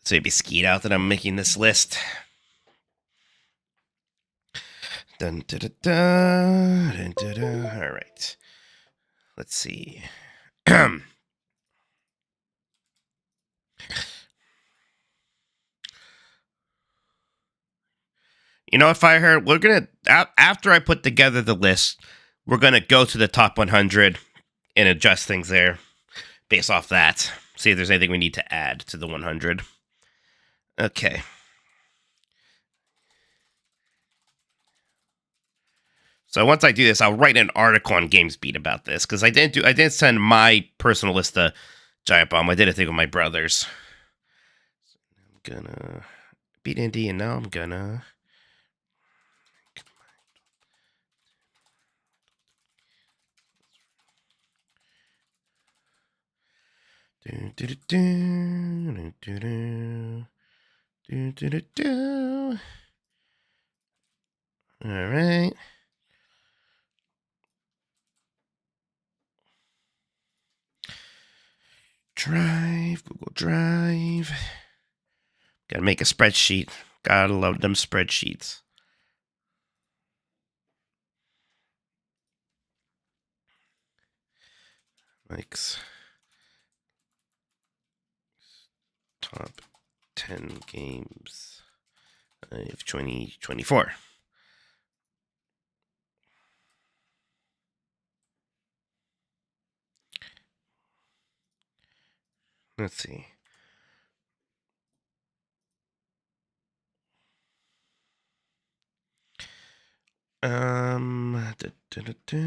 So it'd be skied out that I'm making this list. Dun, dun, dun, dun, dun, dun, dun. All right. Let's see. You know, if I heard, we're going to, after I put together the list, we're going to go to the top 100 and adjust things there based off that. See if there's anything we need to add to the 100. Okay. So once I do this, I'll write an article on GamesBeat about this because I didn't send my personal list to Giant Bomb. I did a thing with my brothers. I'm gonna beat Indy, and now I'm gonna. All right. Drive, Google Drive. Gotta make a spreadsheet. Gotta love them spreadsheets. Mike's top 10 games of 2024. Let's see. Da, da, da.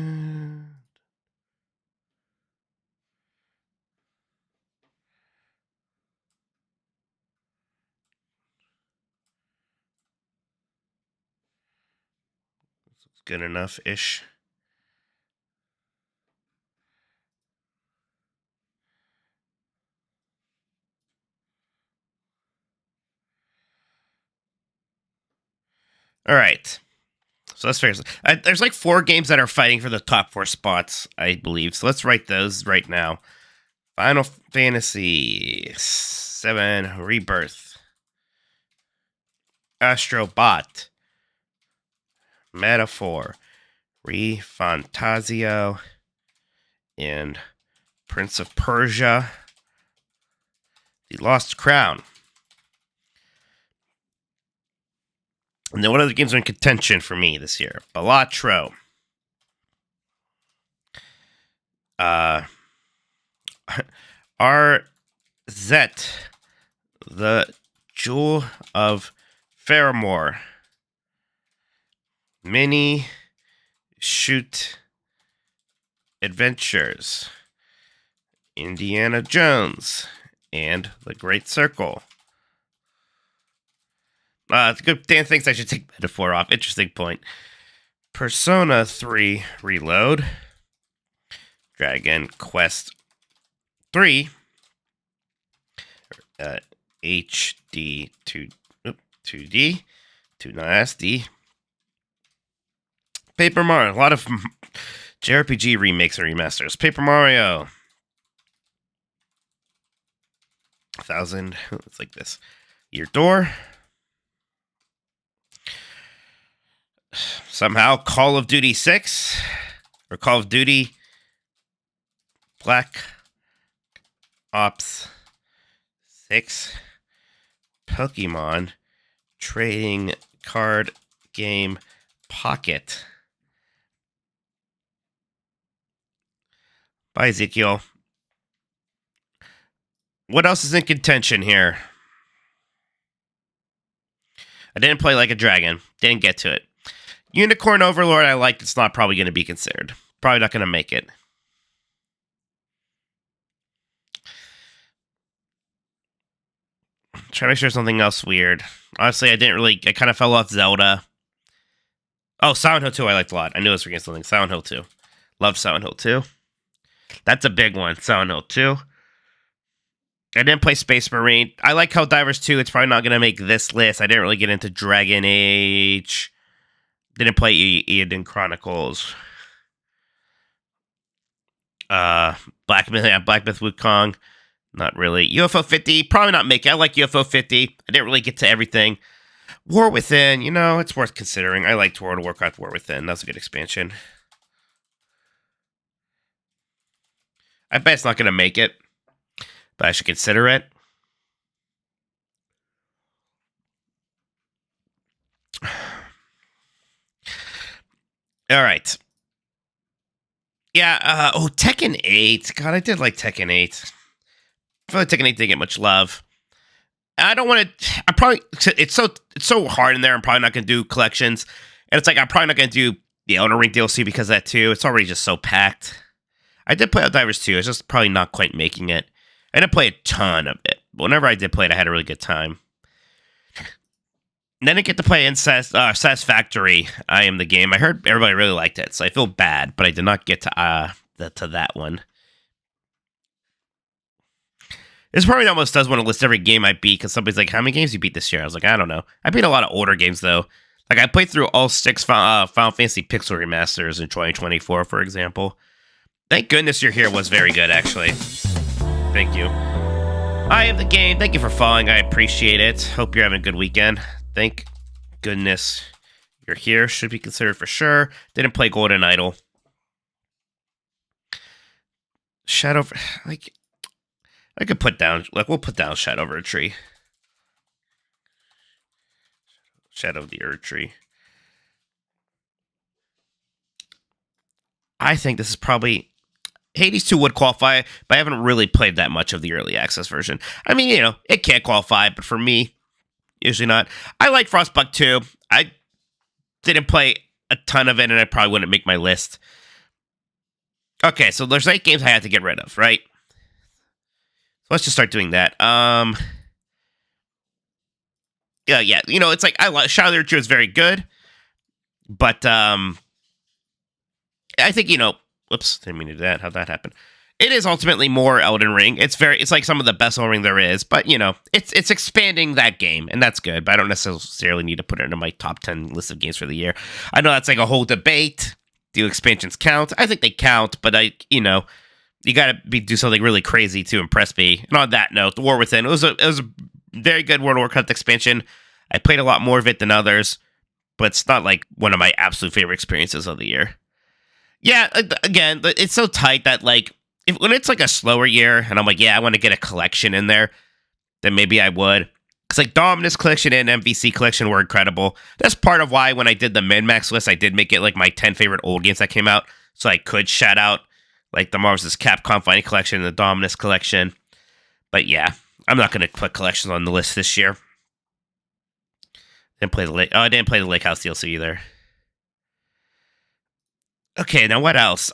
Good enough-ish. All right. So let's figure this. There's like 4 games that are fighting for the top 4 spots, I believe. So let's write those right now. Final Fantasy 7 Rebirth. Astrobot. Metaphor. Refantasio. And Prince of Persia. The Lost Crown. And then what other games are in contention for me this year? Balatro. Arzette. The Jewel of Faramore. Mini Shoot Adventures. Indiana Jones. And The Great Circle. It's good. Dan thinks I should take Metaphor off. Interesting point. Persona 3 Reload. Dragon Quest 3. HD 2D. 2SD. Paper Mario. A lot of JRPG remakes and remasters. Paper Mario. 1000. It's like this. Your Door. Somehow Call of Duty 6 or Call of Duty Black Ops 6. Pokemon Trading Card Game Pocket by Ezekiel. What else is in contention here? I didn't play Like a Dragon. Didn't get to it. Unicorn Overlord I liked. It's not probably going to be considered. Probably not going to make it. Trying to make sure something else weird. Honestly, I kind of fell off Zelda. Oh, Silent Hill 2 I liked a lot. I knew I was forgetting something. Silent Hill 2. Loved Silent Hill 2. That's a big one. Silent Hill 2. I didn't play Space Marine. I like Helldivers 2. It's probably not going to make this list. I didn't really get into Dragon Age. Didn't play Eden Chronicles. Black Myth Wukong. Not really. UFO 50, probably not make it. I like UFO 50. I didn't really get to everything. War Within, it's worth considering. I liked World of Warcraft War Within. That's a good expansion. I bet it's not going to make it, but I should consider it. All right. Yeah, Tekken 8. God, I did like Tekken 8. I feel like Tekken 8 didn't get much love. I don't want to. I probably it's so hard in there. I'm probably not going to do collections, and it's like I'm probably not going to do the Elden Ring DLC because of that too. It's already just so packed. I did play Outdivers 2. It's just probably not quite making it. I didn't play a ton of it. But whenever I did play it, I had a really good time. And then I get to play Satisfactory. I Am the Game. I heard everybody really liked it, so I feel bad, but I did not get to that one. This probably almost does want to list every game I beat, because somebody's like, how many games you beat this year? I was like, I don't know. I beat a lot of older games, though. Like, I played through all 6 Final Fantasy Pixel Remasters in 2024, for example. Thank goodness you're here was very good, actually. Thank you. I Am the Game. Thank you for following. I appreciate it. Hope you're having a good weekend. Thank goodness you're here. Should be considered for sure. Didn't play Golden Idol. Shadow... I could put down, we'll put down Shadow of a Tree. Shadow of the Erd Tree. I think this is probably... Hades 2 would qualify, but I haven't really played that much of the early access version. I mean, it can't qualify, but for me, usually not. I like Frostpunk 2. I didn't play a ton of it, and I probably wouldn't make my list. Okay, so there's 8 games I had to get rid of, right? Let's just start doing that. Yeah. It's like I like Shadow of the Erd Tree is very good, but I think whoops, didn't mean to do that. How'd that happen? It is ultimately more Elden Ring. It's like some of the best Elden Ring there is, but it's expanding that game, and that's good. But I don't necessarily need to put it into my top 10 list of games for the year. I know that's like a whole debate. Do expansions count? I think they count, but you gotta do something really crazy to impress me. And on that note, The War Within, it was a very good World of Warcraft expansion. I played a lot more of it than others, but it's not like one of my absolute favorite experiences of the year. Yeah, again, it's so tight that when it's like a slower year, and I'm like, yeah, I want to get a collection in there, then maybe I would. Because like Dominus Collection and MVC Collection were incredible. That's part of why when I did the min-max list, I did make it like my 10 favorite old games that came out, so I could shout out like the Marvel vs. Capcom Fighting Collection and the Dominus Collection. But yeah, I'm not going to put collections on the list this year. I didn't play the Lake House DLC either. Okay, now what else?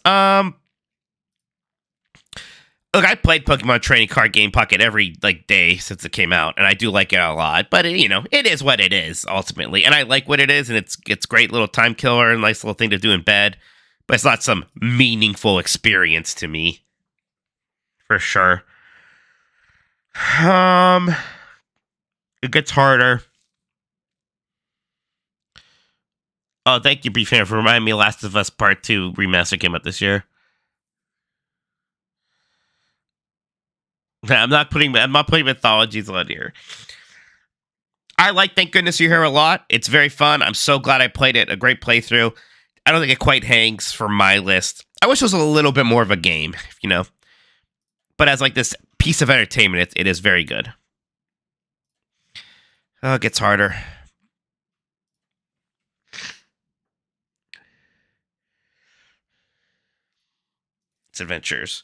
Look, I played Pokemon Trading Card Game Pocket every day since it came out, and I do like it a lot. But it is what it is ultimately, and I like what it is, and it's great little time killer and nice little thing to do in bed. But it's not some meaningful experience to me, for sure. It gets harder. Oh, thank you, Brief Fan, for reminding me Last of Us Part 2 remaster came out this year. I'm not putting mythologies on here. I like Thank Goodness You're Here a lot. It's very fun. I'm so glad I played it. A great playthrough. I don't think it quite hangs for my list. I wish it was a little bit more of a game, But as like this piece of entertainment, it is very good. Oh, it gets harder. It's adventures.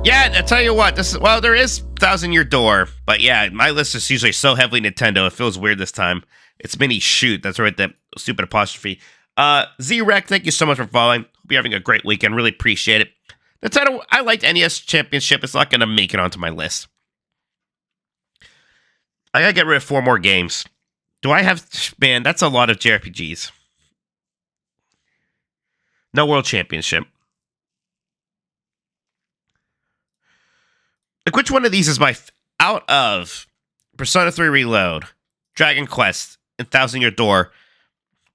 Yeah, I tell you what, there is Thousand Year Door, but yeah, my list is usually so heavily Nintendo, it feels weird this time. It's Mini Shoot, that's right, that stupid apostrophe. Z-Rec, thank you so much for following. Hope you're having a great weekend, really appreciate it. Nintendo, I liked NES Championship, it's not going to make it onto my list. I gotta get rid of 4 more games. Do I have, man, that's a lot of JRPGs. No World Championship. Like, which one of these is out of Persona 3 Reload, Dragon Quest, and Thousand Year Door?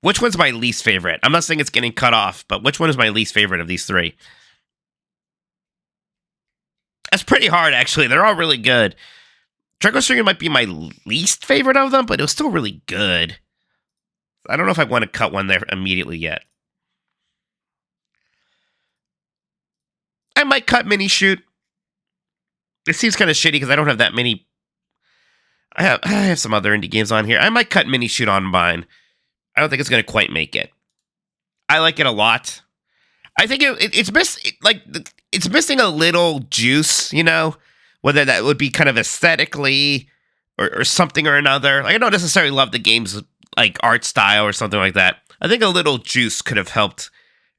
Which one's my least favorite? I'm not saying it's getting cut off, but which one is my least favorite of these three? That's pretty hard, actually. They're all really good. Dragon Stringer might be my least favorite of them, but it was still really good. I don't know if I want to cut one there immediately yet. I might cut Mini Shoot. It seems kind of shitty because I don't have that many. I have some other indie games on here. I might cut Mini Shoot on mine. I don't think it's going to quite make it. I like it a lot. I think it's it's missing a little juice, you know, whether that would be kind of aesthetically or something or another. Like, I don't necessarily love the game's like art style or something like that. I think a little juice could have helped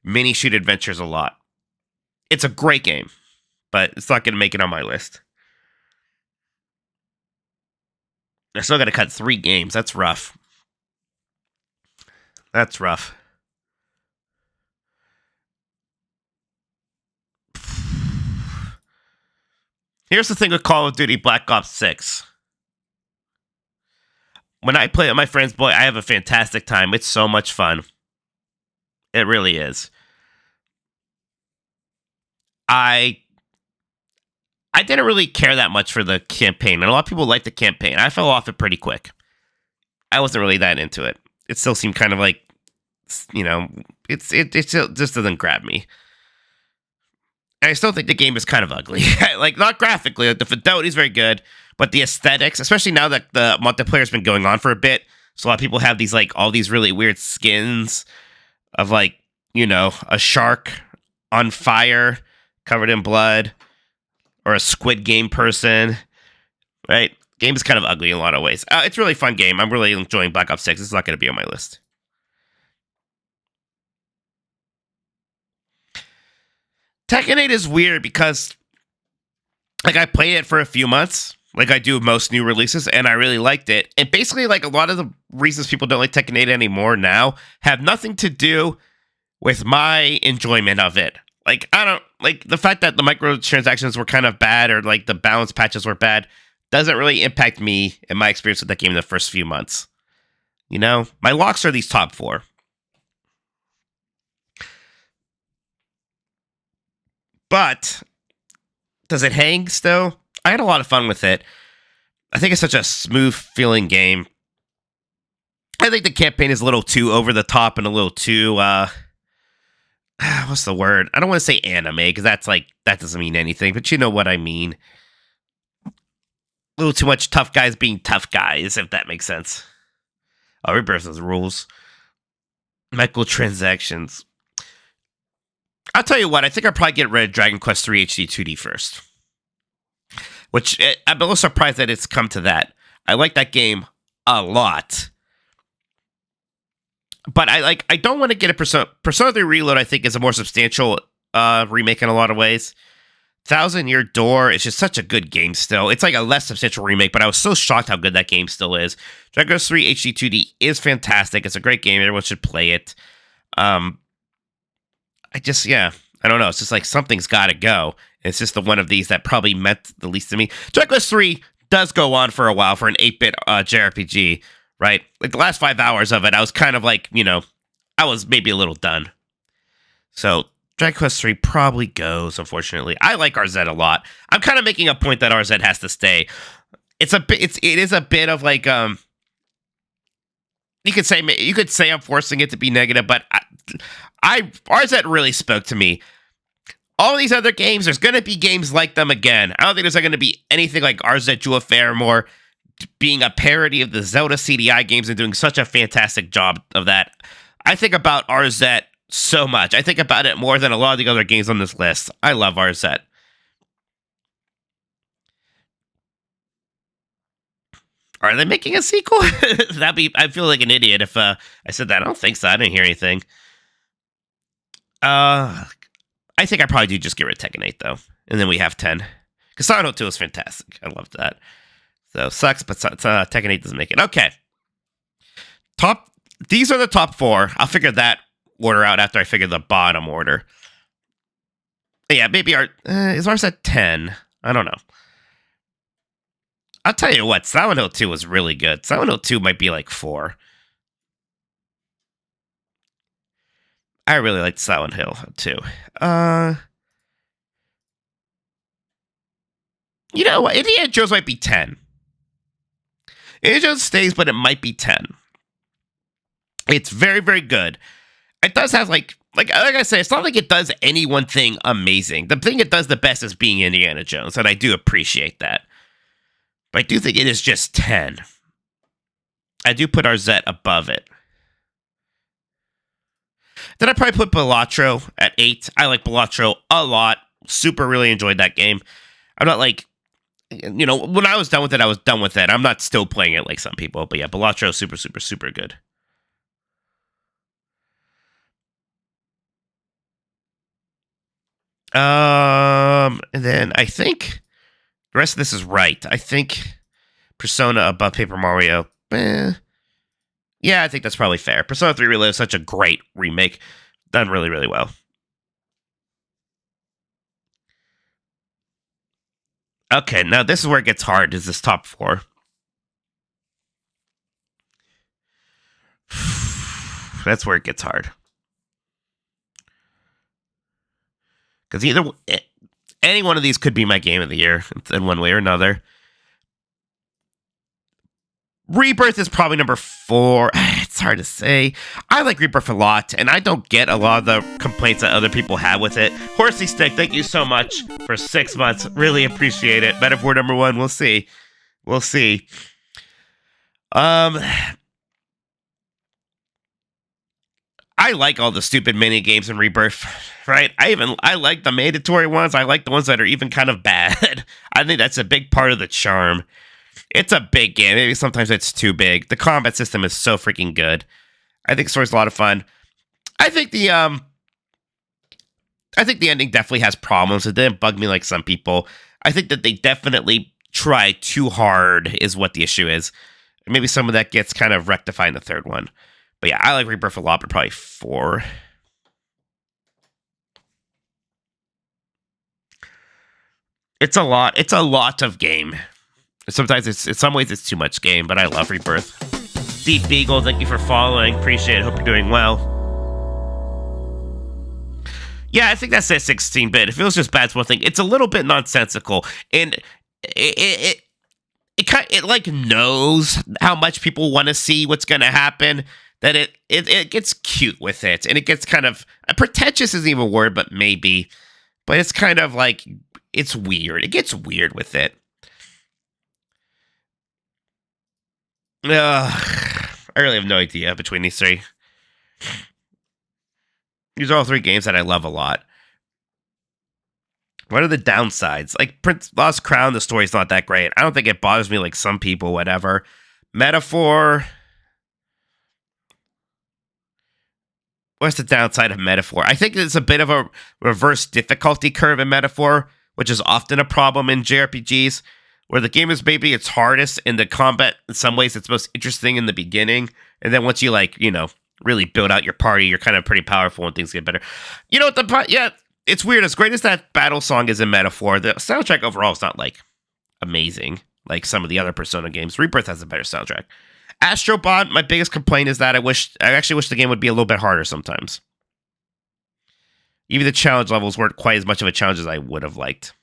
Mini Shoot Adventures a lot. It's a great game, but it's not going to make it on my list. I still got to cut 3 games. That's rough. That's rough. Here's the thing with Call of Duty Black Ops 6. When I play with my friends, boy, I have a fantastic time. It's so much fun. It really is. I didn't really care that much for the campaign, and a lot of people like the campaign. I fell off it pretty quick. I wasn't really that into it. It still seemed kind of like, you know, it still just doesn't grab me. And I still think the game is kind of ugly. Like, not graphically, like the fidelity is very good, but the aesthetics, especially now that the multiplayer has been going on for a bit, so a lot of people have these, like, all these really weird skins of, like, you know, a shark on fire, covered in blood, or a Squid Game person, right? Game is kind of ugly in a lot of ways. It's a really fun game. I'm really enjoying Black Ops 6. It's not going to be on my list. Tekken 8 is weird because, like, I played it for a few months, like I do most new releases, and I really liked it. And basically, like, a lot of the reasons people don't like Tekken 8 anymore now have nothing to do with my enjoyment of it. Like, I don't, like, the fact that the microtransactions were kind of bad or, like, the balance patches were bad doesn't really impact me and my experience with that game in the first few months. You know? My locks are these top 4. But does it hang still? I had a lot of fun with it. I think it's such a smooth feeling game. I think the campaign is a little too over the top and a little too what's the word? I don't want to say anime because that's like that doesn't mean anything, but you know what I mean. A little too much tough guys being tough guys, if that makes sense. Oh, Rebirth those rules. Microtransactions. I'll tell you what, I think I'll probably get rid of Dragon Quest III HD 2D first. Which, I'm a little surprised that it's come to that. I like that game a lot. But I don't want to get a Persona 3 Reload, I think, is a more substantial remake in a lot of ways. Thousand Year Door is just such a good game still. It's like a less substantial remake, but I was so shocked how good that game still is. Dragon Quest III HD 2D is fantastic. It's a great game. Everyone should play it. I don't know. It's just like something's got to go. It's just the one of these that probably meant the least to me. Dragon Quest 3 does go on for a while for an 8-bit JRPG, right? Like the last 5 hours of it, I was kind of like, you know, I was maybe a little done. So Dragon Quest 3 probably goes, unfortunately. I like RZ a lot. I'm kind of making a point that RZ has to stay. It is a bit of like, you could say I'm forcing it to be negative, but RZ really spoke to me. All these other games, there's going to be games like them again. I don't think there's going to be anything like RZ Jewel Fairmore being a parody of the Zelda CDI games and doing such a fantastic job of that. I think about RZ so much. I think about it more than a lot of the other games on this list. I love RZ. Are they making a sequel? I feel like an idiot if I said that. I don't think so. I didn't hear anything. I think I probably do just get rid of Tekken 8, though. And then we have 10. Because Silent Hill 2 is fantastic. I loved that. So, sucks, but Tekken 8 doesn't make it. Okay. These are the top 4. I'll figure that order out after I figure the bottom order. But yeah, maybe is ours at 10? I don't know. I'll tell you what, Silent Hill 2 was really good. Silent Hill 2 might be like 4. I really liked Silent Hill too. Uh, you know what? Indiana Jones might be 10. Indiana Jones stays, but it might be 10. It's very, very good. It does have like I say, it's not like it does any one thing amazing. The thing it does the best is being Indiana Jones, and I do appreciate that. But I do think it is just 10. I do put Arzette above it. Then I probably put Balatro at 8. I like Balatro a lot. Super really enjoyed that game. I'm not like, when I was done with it, I was done with it. I'm not still playing it like some people. But yeah, Balatro super, super, super good. And then I think the rest of this is right. I think Persona above Paper Mario. Yeah, I think that's probably fair. Persona 3 Reload is such a great remake. Done really, really well. Okay, now this is where it gets hard, is this top 4. That's where it gets hard. Because any one of these could be my game of the year in one way or another. Rebirth is probably number 4. It's hard to say. I like Rebirth a lot, and I don't get a lot of the complaints that other people have with it. Horsey Stick, thank you so much for 6 months. Really appreciate it. Metaphor number 1, we'll see. We'll see. I like all the stupid mini games in Rebirth, right? I like the mandatory ones. I like the ones that are even kind of bad. I think that's a big part of the charm. It's a big game. Maybe sometimes it's too big. The combat system is so freaking good. I think the story's a lot of fun. I think the ending definitely has problems. It didn't bug me like some people. I think that they definitely try too hard is what the issue is. Maybe some of that gets kind of rectified in the third one. But yeah, I like Rebirth a lot, but probably 4. It's a lot. It's a lot of game. Sometimes in some ways it's too much game, but I love Rebirth. Deep Beagle, thank you for following. Appreciate it. Hope you're doing well. Yeah, I think that's a 16-bit. It feels just bad. It's one thing. It's a little bit nonsensical, and it like knows how much people want to see what's going to happen. That it gets cute with it, and it gets kind of pretentious isn't even a word, but maybe. But it's kind of like it's weird. It gets weird with it. I really have no idea between these 3. These are all 3 games that I love a lot. What are the downsides? Like Prince Lost Crown, the story's not that great. I don't think it bothers me like some people, whatever. Metaphor. What's the downside of Metaphor? I think it's a bit of a reverse difficulty curve in Metaphor, which is often a problem in JRPGs, where the game is maybe its hardest and the combat, in some ways, it's most interesting in the beginning. And then once you, really build out your party, you're kind of pretty powerful and things get better. You know what? It's weird. As great as that battle song is in Metaphor, the soundtrack overall is not, amazing, like some of the other Persona games. Rebirth has a better soundtrack. Astrobot, my biggest complaint is that I actually wish the game would be a little bit harder sometimes. Even the challenge levels weren't quite as much of a challenge as I would have liked.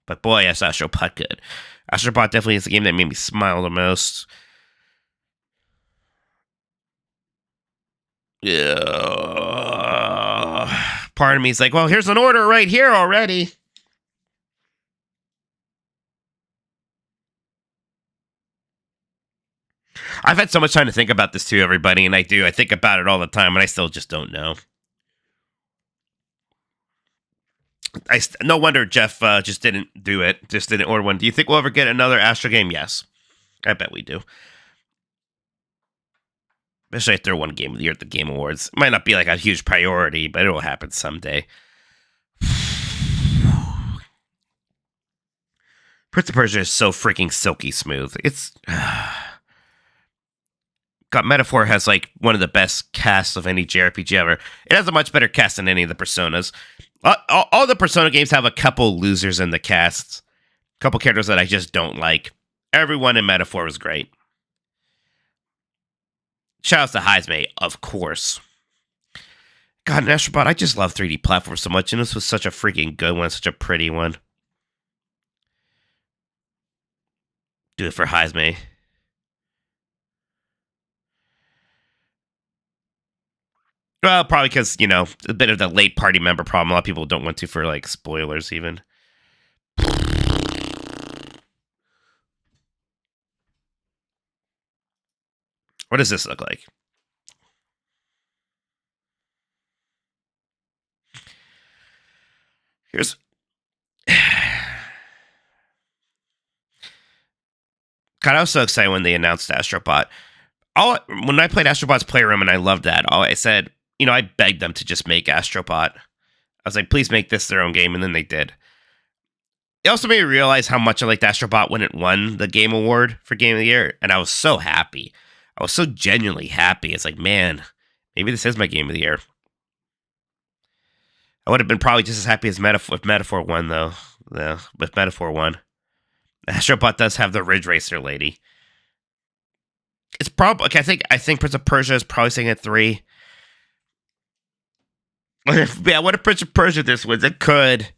But boy, yes, Astrobot good. Astrobot definitely is the game that made me smile the most. Part of me is like, well, here's an order right here already. I've had so much time to think about this too, everybody, and I think about it all the time, and I still just don't know. No wonder Jeff just didn't do it, just didn't order one. Do you think we'll ever get another Astro game? Yes. I bet we do. Especially if they're one game of the year at the Game Awards. It might not be like a huge priority, but it will happen someday. Prince of Persia is so freaking silky smooth. It's... God, Metaphor has one of the best casts of any JRPG ever. It has a much better cast than any of the Personas. All the Persona games have a couple losers in the casts. A couple characters that I just don't like. Everyone in Metaphor was great. Shout out to Heisme, of course. God, an Astrobot, I just love 3D platforms so much, and this was such a freaking good one, such a pretty one. Do it for Heisme. Well, probably because, a bit of the late party member problem. A lot of people don't want to for, like, spoilers, even. What does this look like? Here's... God, I was so excited when they announced Astrobot. When I played Astrobot's Playroom and I loved that, I said, I begged them to just make Astrobot. I was like, please make this their own game, and then they did. It also made me realize how much I liked Astrobot when it won the Game Award for Game of the Year, and I was so happy. I was so genuinely happy. It's like, man, maybe this is my Game of the Year. I would have been probably just as happy as if Metaphor won, though. Yeah, if Metaphor won. Astrobot does have the Ridge Racer lady. It's probably... Okay, I think Prince of Persia is probably sitting at 3. Yeah, what if Prince of Persia this wins? It could.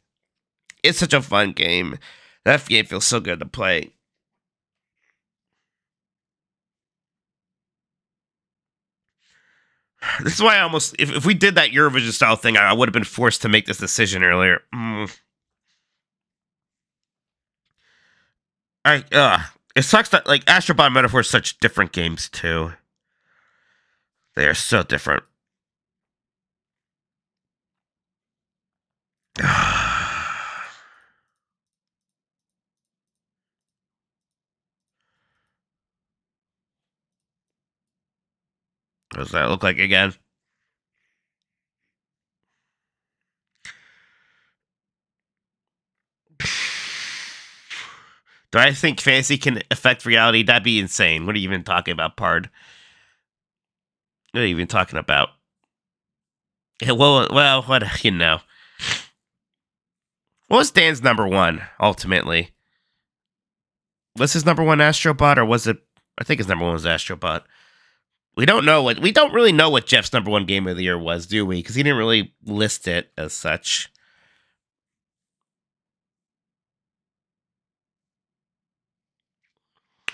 It's such a fun game. That game feels so good to play. This is why I almost... If we did that Eurovision style thing, I would have been forced to make this decision earlier. It sucks that, like, Astrobot and Metaphor are such different games, too. They are so different. What does that look like again? Do I think fantasy can affect reality? That'd be insane. What are you even talking about, Pard? What are you even talking about? Well, what, What was Dan's number one, ultimately? Was his number one Astrobot, or was it... I think his number one was Astrobot. We don't really know what Jeff's number one game of the year was, do we? Because he didn't really list it as such.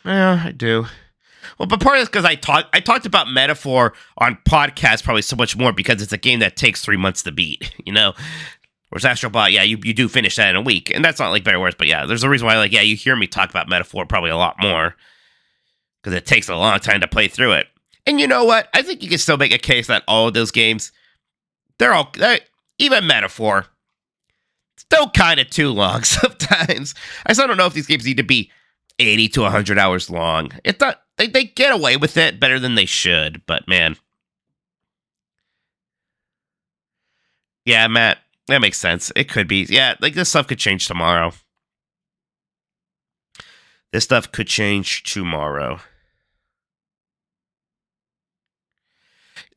Yeah, I do. Well, but part of it's because I talked about Metaphor on podcasts probably so much more because it's a game that takes 3 months to beat, Whereas Astrobot, yeah, you do finish that in a week. And that's not like better or worse, but yeah, there's a reason why, you hear me talk about Metaphor probably a lot more. Because it takes a long time to play through it. And you know what? I think you can still make a case that all of those games, even Metaphor, still kind of too long sometimes. I still don't know if these games need to be 80 to 100 hours long. It's not, they get away with it better than they should, but man. Yeah, Matt, that makes sense. It could be. Yeah, this stuff could change tomorrow. This stuff could change tomorrow.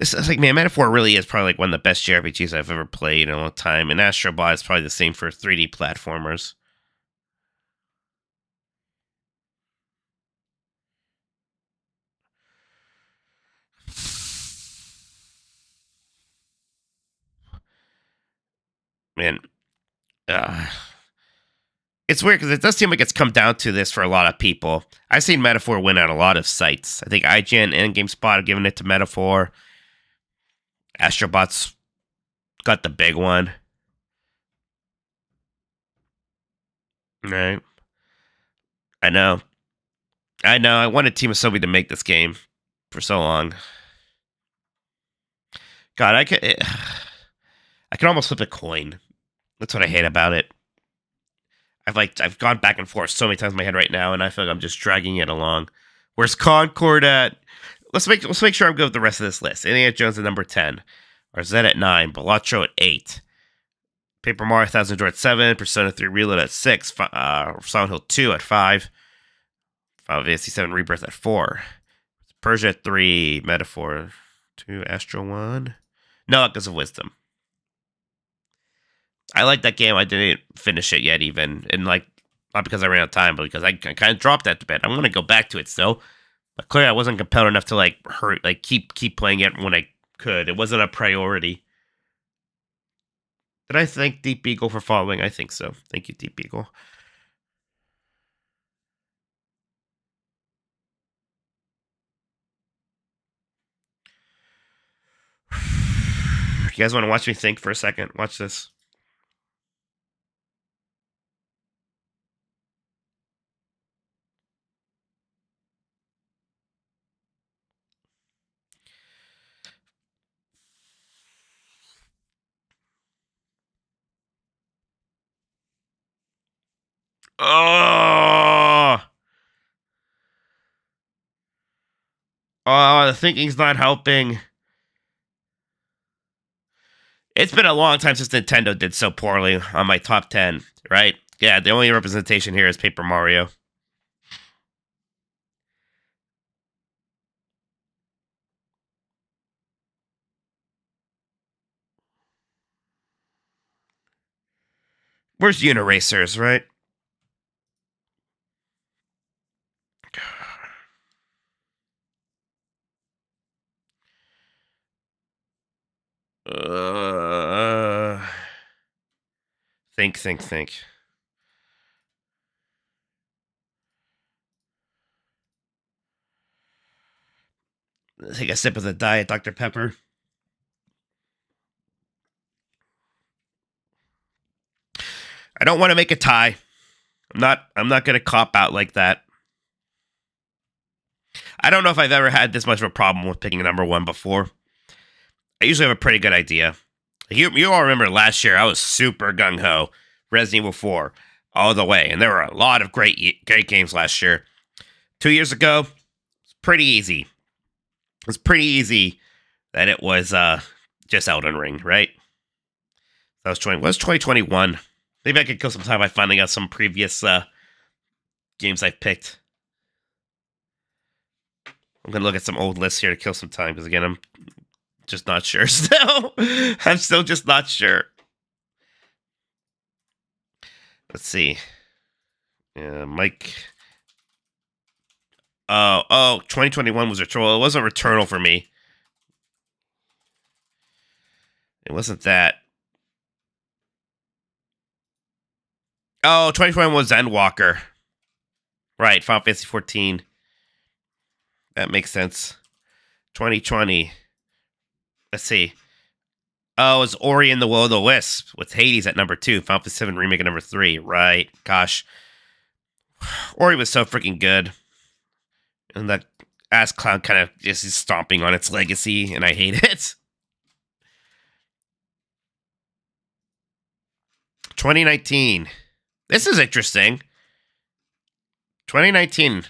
It's like, man, Metaphor really is probably one of the best JRPGs I've ever played in a long time, and Astrobot is probably the same for 3D platformers. Man, it's weird because it does seem like it's come down to this for a lot of people. I've seen Metaphor win at a lot of sites. I think IGN and GameSpot have given it to Metaphor. Astrobot's got the big one. Right. I know. I wanted Team Asobi to make this game for so long. God, I can almost flip a coin. That's what I hate about it. I've gone back and forth so many times in my head right now, and I feel like I'm just dragging it along. Where's Concord at? Let's make sure I'm good with the rest of this list. Indiana Jones at number 10. Zed at 9. Balatro at 8. Paper Mario 1000 Door at 7. Persona 3 Reload at 6. Silent Hill 2 at 5. Final Fantasy 7 Rebirth at 4. Persia at 3. Metaphor 2. Astro 1. No Echoes of Wisdom. I like that game. I didn't finish it yet, even. And, not because I ran out of time, but because I kind of dropped that a bit. I'm going to go back to it still. But clearly I wasn't compelled enough to, keep playing it when I could. It wasn't a priority. Did I thank Deep Eagle for following? I think so. Thank you, Deep Eagle. You guys want to watch me think for a second? Watch this. Oh, the thinking's not helping. It's been a long time since Nintendo did so poorly on my top 10, right? Yeah, the only representation here is Paper Mario. Where's Uniracers, right? Think. Take a sip of the Diet Dr. Pepper. I don't want to make a tie. I'm not gonna cop out like that. I don't know if I've ever had this much of a problem with picking number one before. I usually have a pretty good idea. You all remember last year I was super gung ho Resident Evil 4 all the way, and there were a lot of great games last year. 2 years ago, it's pretty easy. It was pretty easy that it was just Elden Ring, right? That was 2021. Maybe I could kill some time by finding out some previous games I've picked. I'm gonna look at some old lists here to kill some time because again, I'm just not sure still. I'm still just not sure. Let's see. Yeah, Mike. 2021 was Returnal. It wasn't Returnal for me. It wasn't that. Oh, 2021 was Endwalker. Right, Final Fantasy 14. That makes sense. 2020. Let's see. Oh, it was Ori and the Will of the Wisp with Hades at number 2. Final Fantasy 7 Remake at number 3. Right. Gosh. Ori was so freaking good. And that ass clown kind of just is stomping on its legacy, and I hate it. 2019. This is interesting. 2019.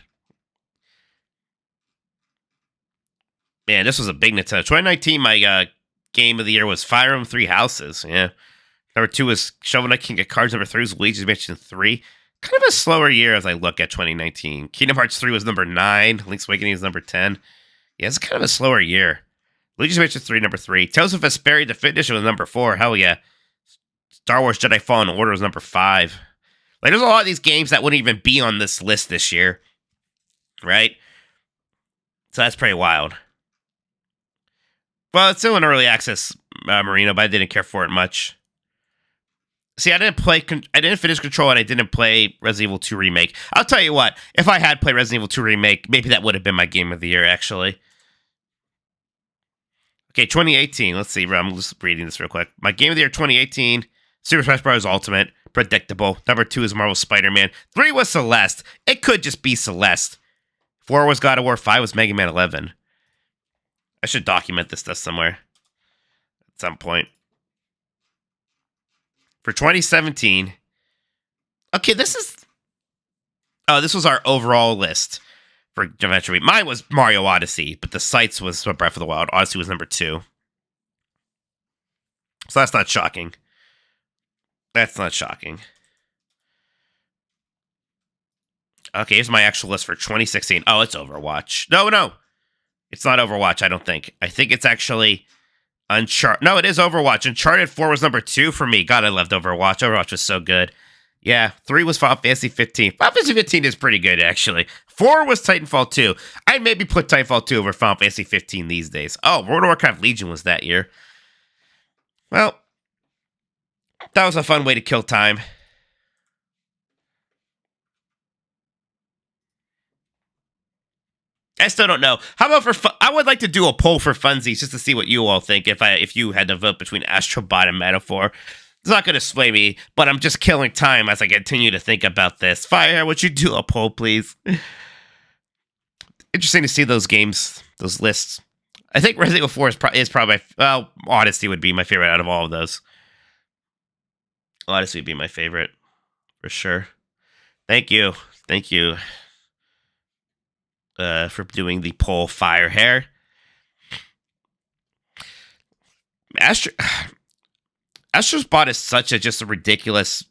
Man, this was a big Nintendo. 2019, my game of the year was Fire Emblem Three Houses. Yeah. Number 2 was Shovel Knight King of Cards. Number 3 was Luigi's Mansion 3. Kind of a slower year as I look at 2019. Kingdom Hearts 3 was number 9. Link's Awakening is number 10. Yeah, it's kind of a slower year. Luigi's Mansion 3, number 3. Tales of Vesperia The Finish was number 4. Hell yeah. Star Wars Jedi Fallen Order was number 5. Like, there's a lot of these games that wouldn't even be on this list this year. Right? So that's pretty wild. Well, it's still an early access Marino, but I didn't care for it much. See, I didn't finish Control, and I didn't play Resident Evil 2 Remake. I'll tell you what, if I had played Resident Evil 2 Remake, maybe that would have been my game of the year, actually. Okay, 2018. Let's see. I'm just reading this real quick. My game of the year 2018, Super Smash Bros. Ultimate. Predictable. Number 2 is Marvel Spider-Man. 3 was Celeste. It could just be Celeste. 4 was God of War. 5 was Mega Man 11. I should document this stuff somewhere at some point. For 2017, okay, this was our overall list for Adventure Week. Mine was Mario Odyssey, but the sites was Breath of the Wild. Odyssey was number 2. So that's not shocking. That's not shocking. Okay, here's my actual list for 2016. Oh, it's Overwatch. No. It's not Overwatch, I don't think. I think it's actually Uncharted. No, it is Overwatch. Uncharted 4 was number 2 for me. God, I loved Overwatch. Overwatch was so good. Yeah, 3 was Final Fantasy 15. Final Fantasy 15 is pretty good, actually. 4 was Titanfall 2. I'd maybe put Titanfall 2 over Final Fantasy 15 these days. Oh, World of Warcraft Legion was that year. Well, That was a fun way to kill time. I still don't know. How about I would like to do a poll for funsies just to see what you all think. If you had to vote between Astrobot and Metaphor, it's not going to sway me. But I'm just killing time as I continue to think about this. Fire, would you do a poll, please? Interesting to see those games, those lists. I think Resident Evil 4 is probably Odyssey would be my favorite out of all of those. Odyssey would be my favorite for sure. Thank you, for doing the poll. Fire hair. Astro's Bot is such just a ridiculous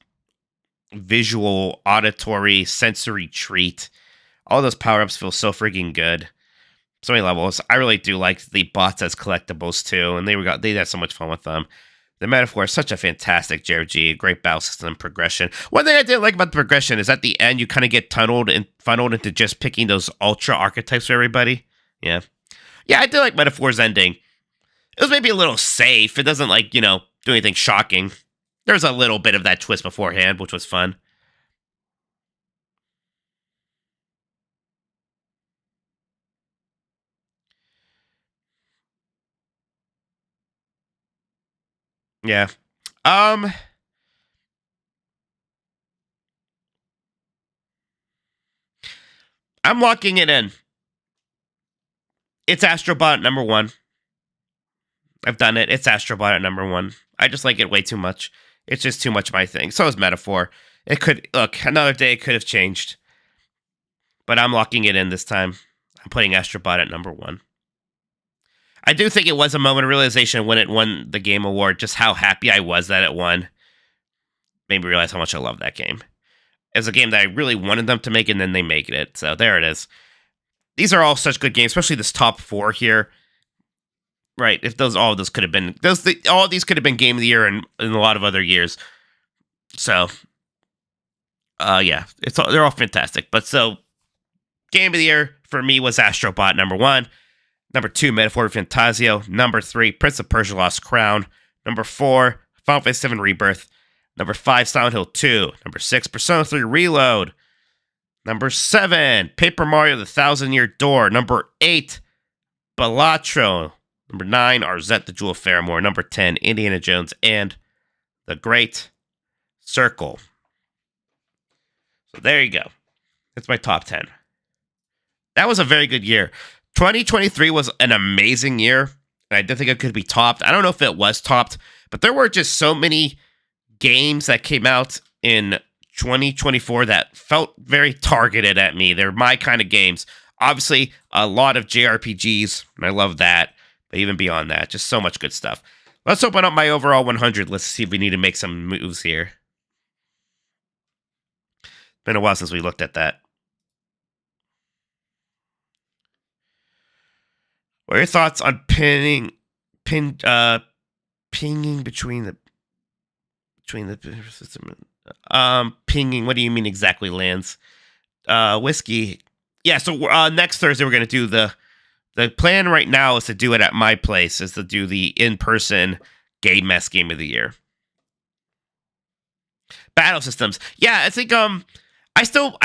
visual, auditory, sensory treat. All those power ups feel so freaking good. So many levels. I really do like the bots as collectibles too, and they had so much fun with them. The Metaphor is such a fantastic JRG, great battle system progression. One thing I didn't like about the progression is at the end you kind of get tunneled and funneled into just picking those ultra archetypes for everybody. Yeah, I did like Metaphor's ending. It was maybe a little safe. It doesn't do anything shocking. There's a little bit of that twist beforehand, which was fun. Yeah. I'm locking it in. It's Astrobot number 1. I've done it. It's Astrobot at number 1. I just like it way too much. It's just too much my thing. So is Metaphor. It could another day it could have changed. But I'm locking it in this time. I'm putting Astrobot at number 1. I do think it was a moment of realization when it won the game award, just how happy I was that it won. Made me realize how much I love that game. It was a game that I really wanted them to make, and then they make it. So there it is. These are all such good games, especially this top 4 here. Right, if all of those could have been all of these could have been game of the year in a lot of other years. So, yeah, they're all fantastic. But so, game of the year for me was Astrobot number 1, number 2 Metaphor Fantasio, number 3 Prince of Persia Lost Crown, number 4 Final Fantasy VII Rebirth, number 5 Silent Hill 2, number 6 Persona 3 Reload, number 7 Paper Mario: The Thousand Year Door, number 8 Balatro. Number 9, Arzette the Jewel of Faramore. Number 10, Indiana Jones and the Great Circle. So there you go. That's my top 10. That was a very good year. 2023 was an amazing year. And I didn't think it could be topped. I don't know if it was topped, but there were just so many games that came out in 2024 that felt very targeted at me. They're my kind of games. Obviously, a lot of JRPGs, and I love that. But even beyond that, just so much good stuff. Let's open up my overall 100 list to see if we need to make some moves here. Been a while since we looked at that. What are your thoughts on pinging between the pinging? What do you mean exactly, Lance? Whiskey. Yeah. So next Thursday we're gonna do the plan right now is to do it at my place, is to do the in-person Game Mess Game of the Year. Battle systems. Yeah, I think I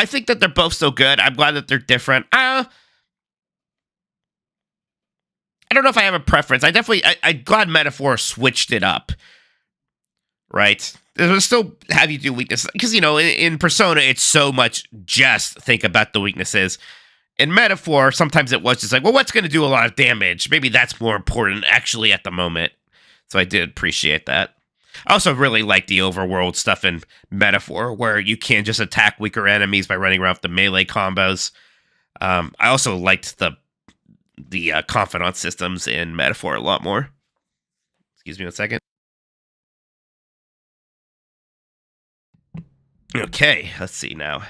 think that they're both so good. I'm glad that they're different. I don't know if I have a preference. I'm glad Metaphor switched it up. Right? It'll still have you do weaknesses. Because, in Persona, it's so much just think about the weaknesses. In Metaphor, sometimes it was just like, well, what's going to do a lot of damage? Maybe that's more important actually at the moment. So I did appreciate that. I also really like the overworld stuff in Metaphor, where you can just attack weaker enemies by running around with the melee combos. I also liked the confidant systems in Metaphor a lot more. Excuse me 1 second. Okay, let's see now.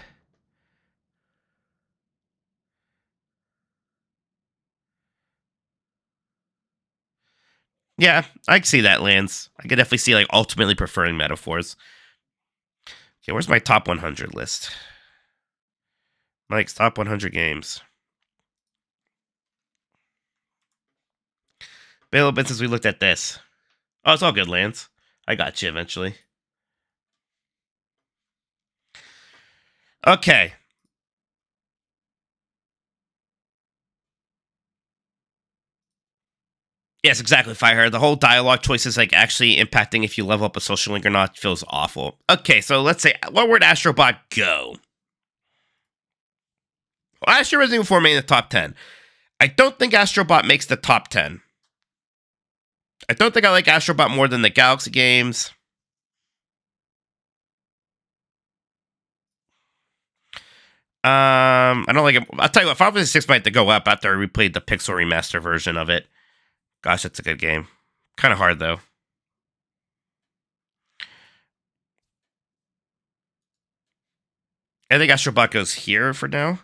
Yeah, I can see that, Lance. I could definitely see ultimately preferring Metaphors. Okay, where's my top 100 list? Mike's top 100 games. Available since we looked at this. Oh, it's all good, Lance. I got you eventually. Okay. Yes, exactly, Fire. The whole dialogue choices like actually impacting if you level up a social link or not feels awful. Okay, so let's say what would Astrobot go? Well, Astro Resident Evil 4 made in the top 10. I don't think Astrobot makes the top 10. I don't think I like Astrobot more than the Galaxy games. I don't like it. I'll tell you what, Final Fantasy 6 might have to go up after I replayed the Pixel Remaster version of it. Gosh, that's a good game. Kind of hard, though. I think Astrobot goes here for now.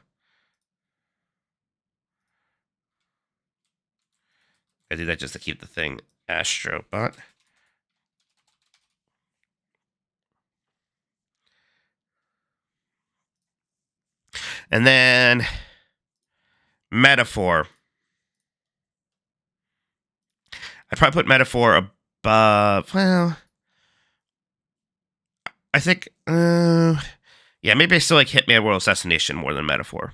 I do that just to keep the thing Astrobot. And then Metaphor. I'd probably put Metaphor above. Well, I think. Yeah, maybe I still like Hitman World Assassination more than Metaphor.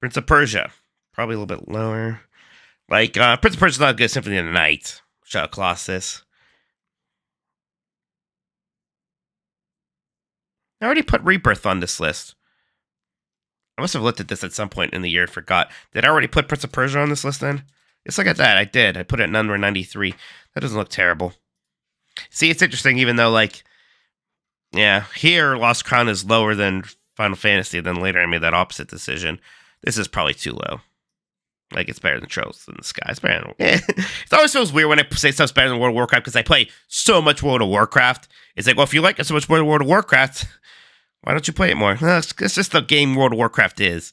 Prince of Persia. Probably a little bit lower. Like, Prince of Persia's not good. Symphony of the Night. Shout out Colossus. I already put Rebirth on this list. I must have looked at this at some point in the year and forgot. Did I already put Prince of Persia on this list then? Let's look at that. I did. I put it at number 93. That doesn't look terrible. See, it's interesting, even though, like, yeah, here Lost Crown is lower than Final Fantasy. Then later I made that opposite decision. This is probably too low. Like, it's better than Trails in the Sky. It's better than... It always feels weird when I say stuff's better than World of Warcraft because I play so much World of Warcraft. It's like, well, if you like it so much more than World of Warcraft, why don't you play it more? Well, it's just the game World of Warcraft is.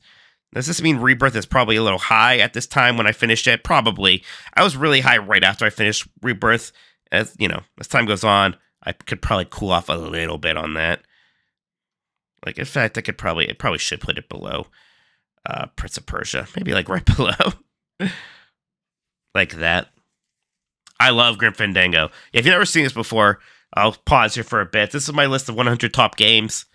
Does this mean Rebirth is probably a little high at this time when I finished it? Probably. I was really high right after I finished Rebirth. As you know, as time goes on, I could probably cool off a little bit on that. Like, in fact, I probably should put it below Prince of Persia. Maybe like right below. Like that. I love Grim Fandango. If you've never seen this before, I'll pause here for a bit. This is my list of 100 top games.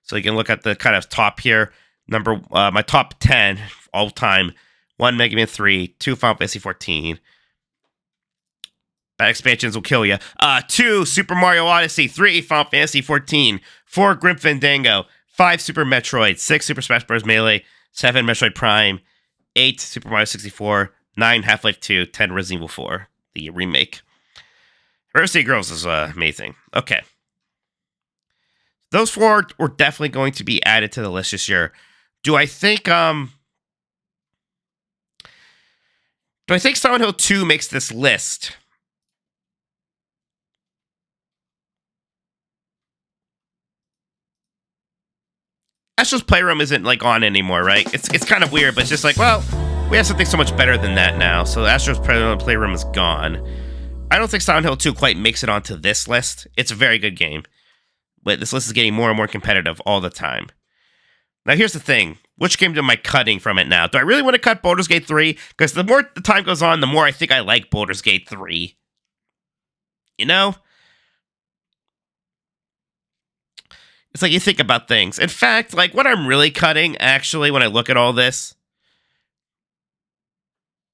So you can look at the kind of top here. My top 10 all time. 1 Mega Man 3, 2 Final Fantasy 14. Bad expansions will kill you. 2 Super Mario Odyssey, 3 Final Fantasy 14, 4 Grim Fandango, 5 Super Metroid, 6 Super Smash Bros. Melee, 7 Metroid Prime, 8 Super Mario 64, 9 Half-Life 2, 10 Resident Evil 4, the remake. River City Girls is amazing. Okay. Those 4 were definitely going to be added to the list this year. Do I think Silent Hill 2 makes this list? Astro's Playroom isn't like on anymore, right? It's kind of weird, but it's just like, well, we have something so much better than that now. So Astro's Playroom is gone. I don't think Silent Hill 2 quite makes it onto this list. It's a very good game, but this list is getting more and more competitive all the time. Now, here's the thing. Which game am I cutting from it now? Do I really want to cut Baldur's Gate 3? Because the more the time goes on, the more I think I like Baldur's Gate 3. You know? It's like you think about things. In fact, like what I'm really cutting, actually, when I look at all this,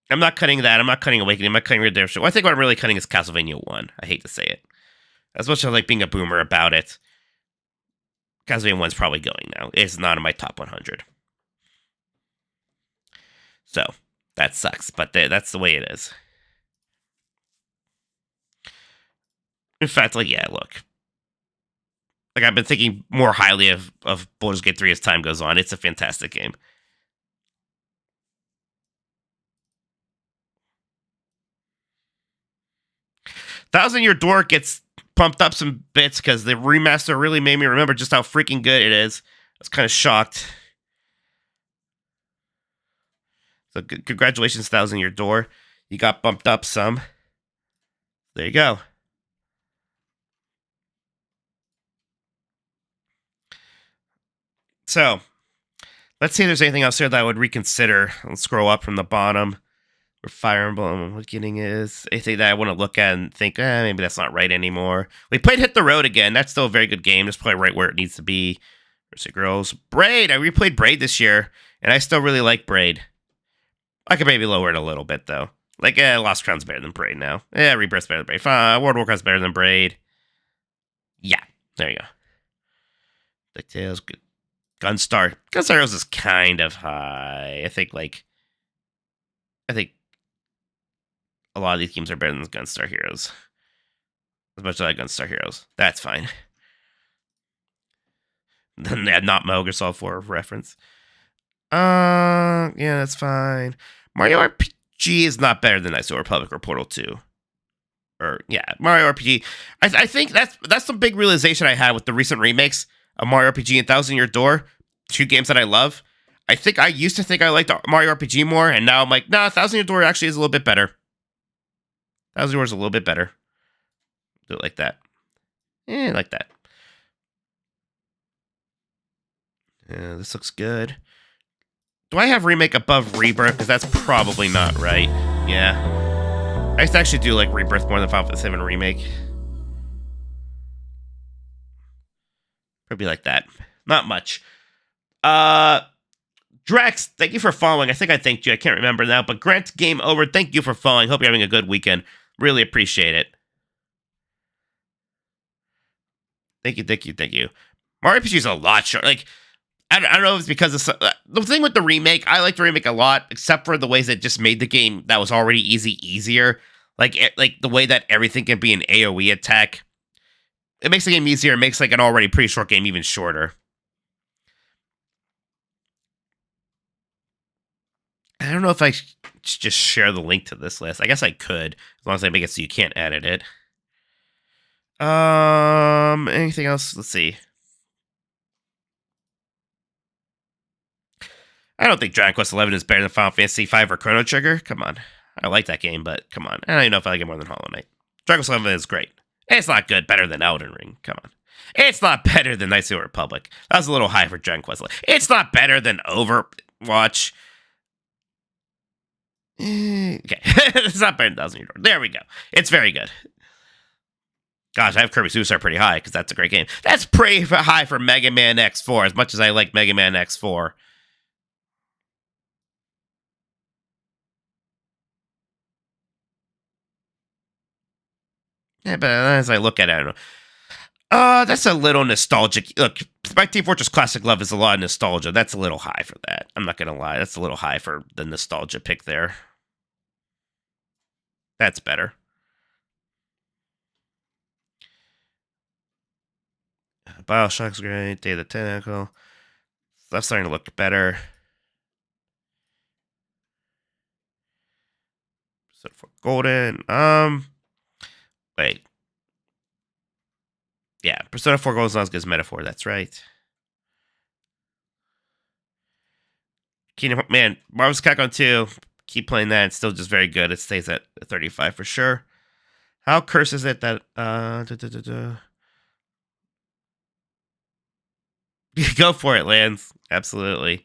I'm not cutting that. I'm not cutting Awakening. I'm not cutting Redemption. Well, I think what I'm really cutting is Castlevania 1. I hate to say it. As much as I like being a boomer about it, Castlevania 1's probably going now. It's not in my top 100. So, that sucks, but that's the way it is. In fact, like, yeah, look. Like, I've been thinking more highly of Baldur's Gate 3 as time goes on. It's a fantastic game. Thousand Year Door gets pumped up some bits because the remaster really made me remember just how freaking good it is. I was kind of shocked. So congratulations, Thousand Year Door. You got bumped up some. There you go. So, let's see if there's anything else here that I would reconsider. Let's scroll up from the bottom. Or Fire Emblem Awakening is anything that I want to look at and think, maybe that's not right anymore. We played Hit the Road again. That's still a very good game. That's probably right where it needs to be. Where's it, girls? Braid. I replayed Braid this year, and I still really like Braid. I could maybe lower it a little bit, though. Like, Lost Crown's better than Braid now. Yeah, Rebirth's better than Braid. World of Warcraft's better than Braid. Yeah, there you go. DuckTales, good. Gunstar. Gunstar Heroes is kind of high. I think a lot of these games are better than Gunstar Heroes. As much as I like Gunstar Heroes. That's fine. Then not Metal Solid 4 reference. Yeah, that's fine. Mario RPG is not better than Knights of the Republic or Portal 2. Or, yeah, Mario RPG. I think that's the big realization I had with the recent remakes of Mario RPG and Thousand Year Door. Two games that I love. I used to think I liked Mario RPG more, and now I'm like, nah, Thousand Year Door actually is a little bit better. Thousand Year Door is a little bit better. Do it like that. Like that. This looks good. Do I have Remake above Rebirth? Because that's probably not right. Yeah. I used to actually do like Rebirth more than Final Fantasy VII Remake. Probably like that. Not much. Drex, thank you for following. I think I thanked you. I can't remember now. But Grant, game over. Thank you for following. Hope you're having a good weekend. Really appreciate it. Thank you. Mario RPG is a lot short. Like, I don't know if it's because of the thing with the remake. I like the remake a lot, except for the ways it just made the game that was already easier. Like the way that everything can be an AoE attack. It makes the game easier. It makes like an already pretty short game even shorter. I don't know if I should just share the link to this list. I guess I could, as long as I make it so you can't edit it. Anything else? Let's see. I don't think Dragon Quest XI is better than Final Fantasy V or Chrono Trigger. Come on. I like that game, but come on. I don't even know if I like it more than Hollow Knight. Dragon Quest XI is great. It's not good. Better than Elden Ring. Come on. It's not better than Knights of the Republic. That was a little high for Dragon Quest XI. It's not better than Overwatch. Okay. It's not better than Thousand Year Door. There we go. It's very good. Gosh, I have Kirby Superstar pretty high because that's a great game. That's pretty high for Mega Man X4, as much as I like Mega Man X4. Yeah, but as I look at it, I don't know. That's a little nostalgic. Look, my Team Fortress Classic Love is a lot of nostalgia. That's a little high for that. I'm not going to lie. That's a little high for the nostalgia pick there. That's better. Bioshock's great. Day of the Tentacle. That's starting to look better. So for Golden. Wait. Yeah, Persona 4 Golden is not as good as Metaphor. That's right. Kingdom, man, Marvel's Capcom 2. Keep playing that. It's still just very good. It stays at 35 for sure. How cursed is it that Go for it, Lance. Absolutely.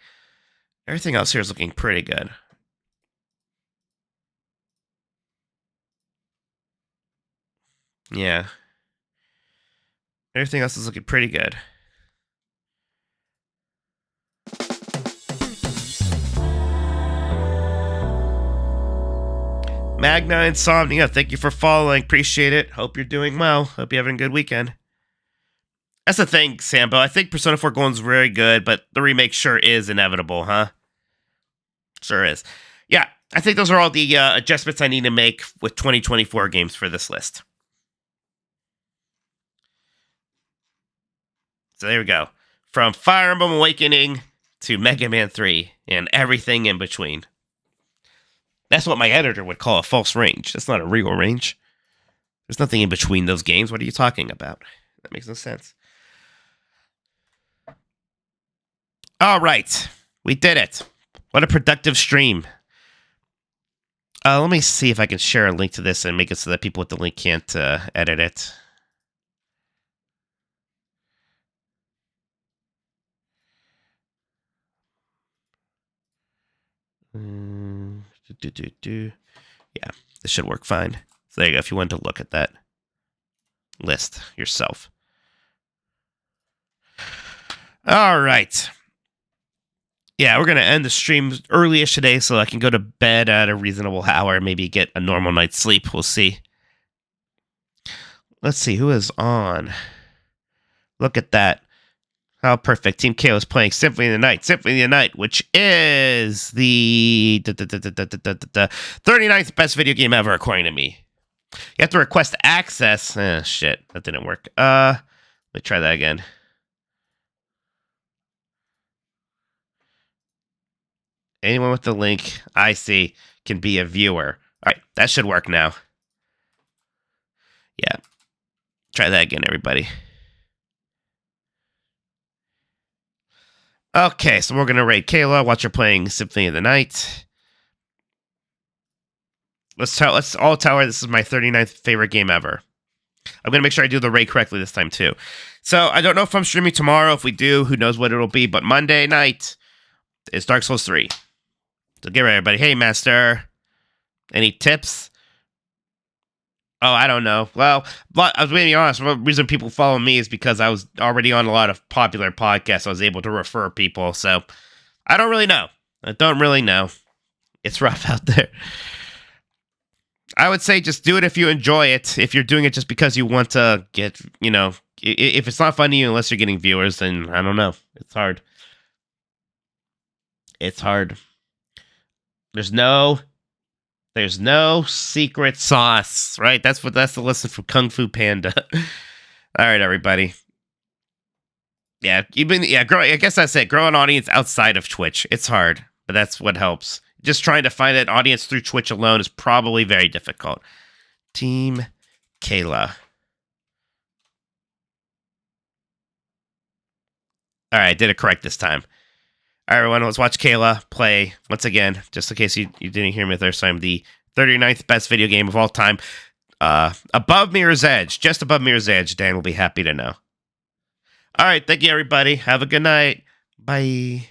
Everything else here is looking pretty good. Yeah. Everything else is looking pretty good. Magna Insomnia, thank you for following. Appreciate it. Hope you're doing well. Hope you're having a good weekend. That's the thing, Sambo. I think Persona 4 Golden's very good, but the remake sure is inevitable, huh? Sure is. Yeah, I think those are all the adjustments I need to make with 2024 games for this list. So there we go. From Fire Emblem Awakening to Mega Man 3 and everything in between. That's what my editor would call a false range. That's not a real range. There's nothing in between those games. What are you talking about? That makes no sense. All right. We did it. What a productive stream. Let me see if I can share a link to this and make it so that people with the link can't edit it. Yeah, this should work fine. So there you go, if you want to look at that list yourself. All right. Yeah, we're going to end the stream early-ish today so I can go to bed at a reasonable hour, maybe get a normal night's sleep. We'll see. Let's see, who is on? Look at that. How perfect. Team KO is playing Symphony of the Night. Symphony of the Night, which is the 39th best video game ever, according to me. You have to request access. Shit, that didn't work. Let me try that again. Anyone with the link I see can be a viewer. All right, that should work now. Yeah. Try that again, everybody. Okay, so we're going to rate Kayla. Watch her playing Symphony of the Night. Let's all tell her this is my 39th favorite game ever. I'm going to make sure I do the rate correctly this time, too. So, I don't know if I'm streaming tomorrow. If we do, who knows what it'll be. But Monday night is Dark Souls 3. So, get ready, everybody. Hey, Master. Any tips? Oh, I don't know. Well, I was being honest. The reason people follow me is because I was already on a lot of popular podcasts. I was able to refer people. So, I don't really know. It's rough out there. I would say just do it if you enjoy it. If you're doing it just because you want to get, if it's not funny unless you're getting viewers, then I don't know. It's hard. There's no secret sauce, right? That's the lesson from Kung Fu Panda. All right, everybody. Yeah, I guess that's it. Grow an audience outside of Twitch. It's hard, but that's what helps. Just trying to find an audience through Twitch alone is probably very difficult. Team Kayla. All right, I did it correct this time. All right, everyone, let's watch Kayla play once again, just in case you didn't hear me the first time, the 39th best video game of all time. Above Mirror's Edge, just above Mirror's Edge. Dan will be happy to know. All right, thank you, everybody. Have a good night. Bye.